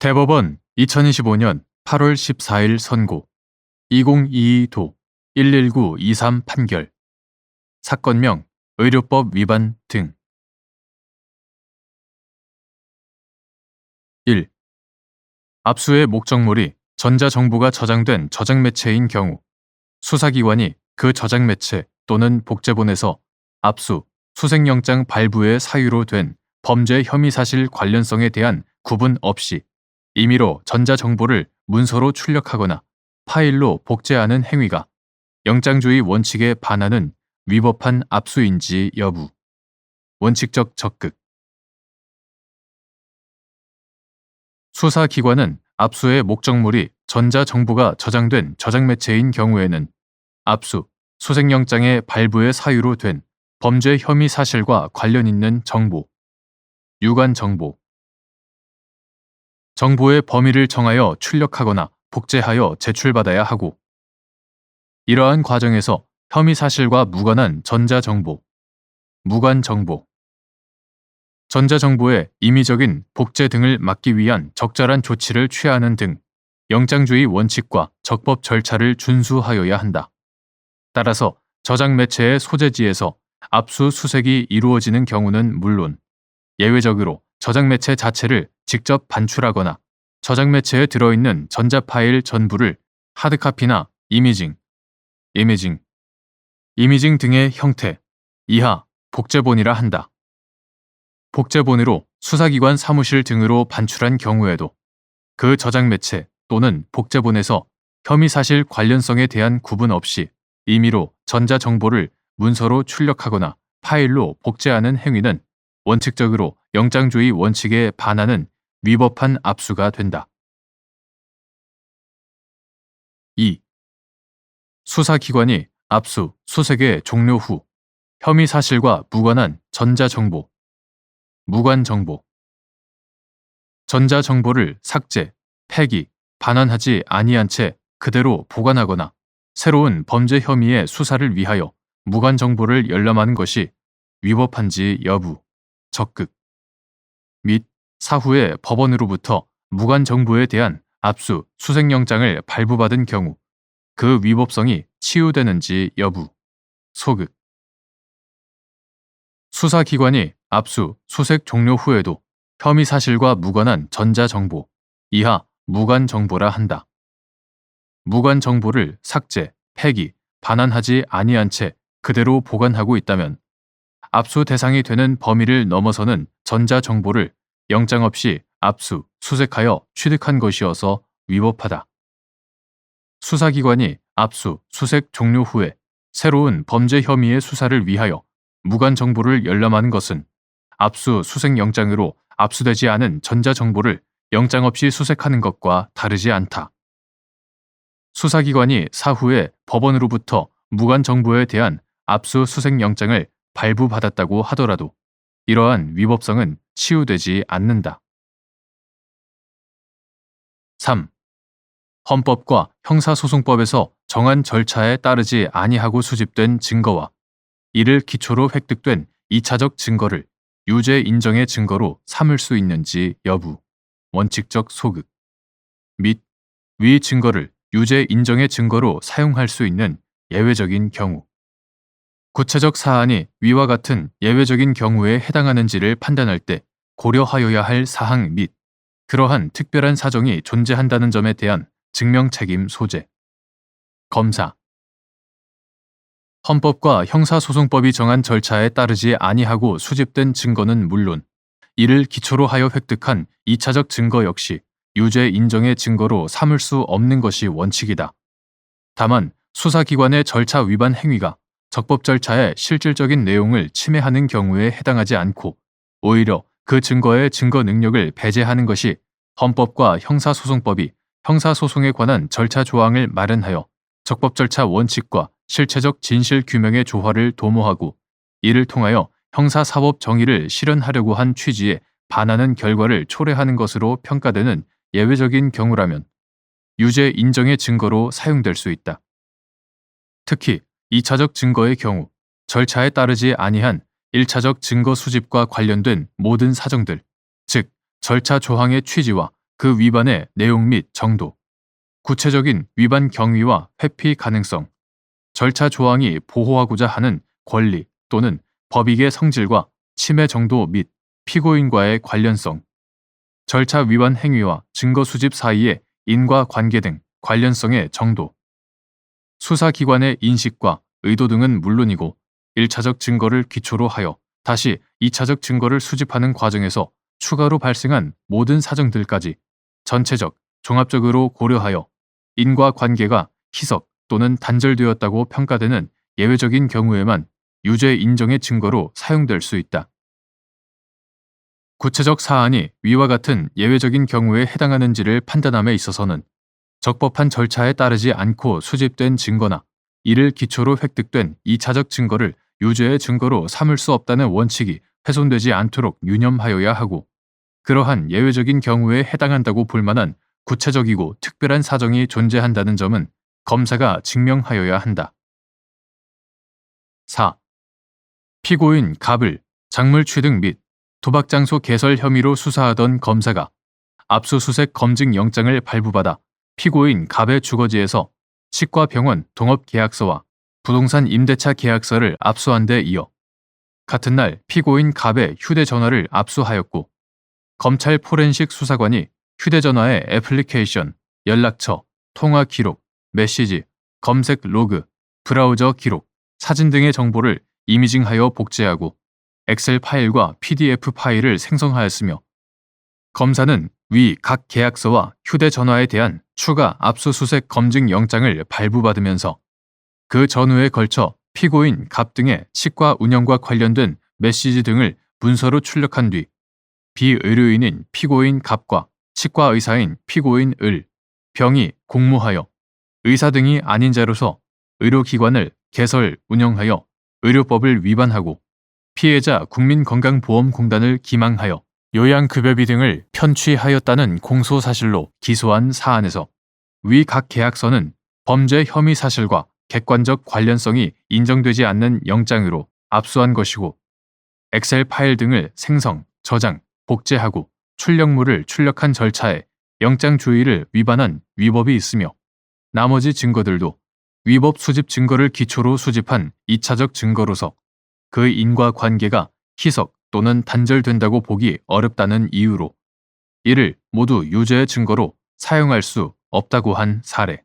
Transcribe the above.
대법원 2025년 8월 14일 선고 2022도 11923 판결 사건명 의료법 위반 등 1. 압수의 목적물이 전자정보가 저장된 저장매체인 경우 수사기관이 그 저장매체 또는 복제본에서 압수, 수색영장 발부의 사유로 된 범죄 혐의 사실 관련성에 대한 구분 없이 임의로 전자정보를 문서로 출력하거나 파일로 복제하는 행위가 영장주의 원칙에 반하는 위법한 압수인지 여부. 원칙적 적극. 수사기관은 압수의 목적물이 전자정보가 저장된 저장매체인 경우에는 압수, 수색영장의 발부의 사유로 된 범죄 혐의 사실과 관련 있는 정보, 유관 정보, 정보의 범위를 정하여 출력하거나 복제하여 제출받아야 하고 이러한 과정에서 혐의 사실과 무관한 전자정보, 무관정보, 전자정보의 임의적인 복제 등을 막기 위한 적절한 조치를 취하는 등 영장주의 원칙과 적법 절차를 준수하여야 한다. 따라서 저장 매체의 소재지에서 압수수색이 이루어지는 경우는 물론 예외적으로 저장 매체 자체를 직접 반출하거나 저장 매체에 들어있는 전자 파일 전부를 하드카피나 이미징 등의 형태 이하 복제본이라 한다. 복제본으로 수사기관 사무실 등으로 반출한 경우에도 그 저장 매체 또는 복제본에서 혐의 사실 관련성에 대한 구분 없이 임의로 전자정보를 문서로 출력하거나 파일로 복제하는 행위는 원칙적으로 영장주의 원칙에 반하는 위법한 압수가 된다. 2. 수사기관이 압수, 수색의 종료 후 혐의 사실과 무관한 전자정보, 무관정보, 전자정보를 삭제, 폐기, 반환하지 아니한 채 그대로 보관하거나 새로운 범죄 혐의의 수사를 위하여 무관정보를 열람하는 것이 위법한지 여부, 적극, 및 사후에 법원으로부터 무관정보에 대한 압수, 수색영장을 발부받은 경우 그 위법성이 치유되는지 여부, 소극. 수사기관이 압수, 수색 종료 후에도 혐의 사실과 무관한 전자정보, 이하 무관정보라 한다. 무관정보를 삭제, 폐기, 반환하지 아니한 채 그대로 보관하고 있다면 압수 대상이 되는 범위를 넘어서는 전자정보를 영장 없이 압수, 수색하여 취득한 것이어서 위법하다. 수사기관이 압수, 수색 종료 후에 새로운 범죄 혐의의 수사를 위하여 무관정보를 열람하는 것은 압수, 수색영장으로 압수되지 않은 전자정보를 영장 없이 수색하는 것과 다르지 않다. 수사기관이 사후에 법원으로부터 무관정보에 대한 압수, 수색영장을 발부받았다고 하더라도 이러한 위법성은 치유되지 않는다. 3. 헌법과 형사소송법에서 정한 절차에 따르지 아니하고 수집된 증거와 이를 기초로 획득된 2차적 증거를 유죄 인정의 증거로 삼을 수 있는지 여부, 원칙적 소극, 및 위 증거를 유죄 인정의 증거로 사용할 수 있는 예외적인 경우. 구체적 사안이 위와 같은 예외적인 경우에 해당하는지를 판단할 때 고려하여야 할 사항 및 그러한 특별한 사정이 존재한다는 점에 대한 증명 책임 소재. 검사. 헌법과 형사소송법이 정한 절차에 따르지 아니하고 수집된 증거는 물론 이를 기초로 하여 획득한 2차적 증거 역시 유죄 인정의 증거로 삼을 수 없는 것이 원칙이다. 다만 수사기관의 절차 위반 행위가 적법 절차의 실질적인 내용을 침해하는 경우에 해당하지 않고 오히려 그 증거의 증거 능력을 배제하는 것이 헌법과 형사소송법이 형사소송에 관한 절차 조항을 마련하여 적법 절차 원칙과 실체적 진실 규명의 조화를 도모하고 이를 통하여 형사사법 정의를 실현하려고 한 취지에 반하는 결과를 초래하는 것으로 평가되는 예외적인 경우라면 유죄 인정의 증거로 사용될 수 있다. 특히 2차적 증거의 경우 절차에 따르지 아니한 1차적 증거 수집과 관련된 모든 사정들, 즉 절차 조항의 취지와 그 위반의 내용 및 정도, 구체적인 위반 경위와 회피 가능성, 절차 조항이 보호하고자 하는 권리 또는 법익의 성질과 침해 정도 및 피고인과의 관련성, 절차 위반 행위와 증거 수집 사이의 인과관계 등 관련성의 정도, 수사기관의 인식과 의도 등은 물론이고 1차적 증거를 기초로 하여 다시 2차적 증거를 수집하는 과정에서 추가로 발생한 모든 사정들까지 전체적, 종합적으로 고려하여 인과관계가 희석 또는 단절되었다고 평가되는 예외적인 경우에만 유죄 인정의 증거로 사용될 수 있다. 구체적 사안이 위와 같은 예외적인 경우에 해당하는지를 판단함에 있어서는 적법한 절차에 따르지 않고 수집된 증거나 이를 기초로 획득된 2차적 증거를 유죄의 증거로 삼을 수 없다는 원칙이 훼손되지 않도록 유념하여야 하고, 그러한 예외적인 경우에 해당한다고 볼 만한 구체적이고 특별한 사정이 존재한다는 점은 검사가 증명하여야 한다. 4. 피고인 갑을 작물 취득 및 도박장소 개설 혐의로 수사하던 검사가 압수수색 검증 영장을 발부받아 피고인 갑의 주거지에서 치과 병원 동업계약서와 부동산 임대차 계약서를 압수한 데 이어 같은 날 피고인 갑의 휴대전화를 압수하였고, 검찰 포렌식 수사관이 휴대전화의 애플리케이션, 연락처, 통화 기록, 메시지, 검색 로그, 브라우저 기록, 사진 등의 정보를 이미징하여 복제하고 엑셀 파일과 PDF 파일을 생성하였으며, 검사는 위 각 계약서와 휴대전화에 대한 추가 압수수색 검증 영장을 발부받으면서 그 전후에 걸쳐 피고인 갑 등의 치과 운영과 관련된 메시지 등을 문서로 출력한 뒤 비의료인인 피고인 갑과 치과 의사인 피고인 을, 병이 공모하여 의사 등이 아닌 자로서 의료기관을 개설, 운영하여 의료법을 위반하고 피해자 국민건강보험공단을 기망하여 요양급여비 등을 편취하였다는 공소사실로 기소한 사안에서 위 각 계약서는 범죄 혐의 사실과 객관적 관련성이 인정되지 않는 영장으로 압수한 것이고, 엑셀 파일 등을 생성, 저장, 복제하고 출력물을 출력한 절차에 영장 주의를 위반한 위법이 있으며, 나머지 증거들도 위법 수집 증거를 기초로 수집한 2차적 증거로서 그 인과관계가 희석 또는 단절된다고 보기 어렵다는 이유로 이를 모두 유죄의 증거로 사용할 수 없다고 한 사례.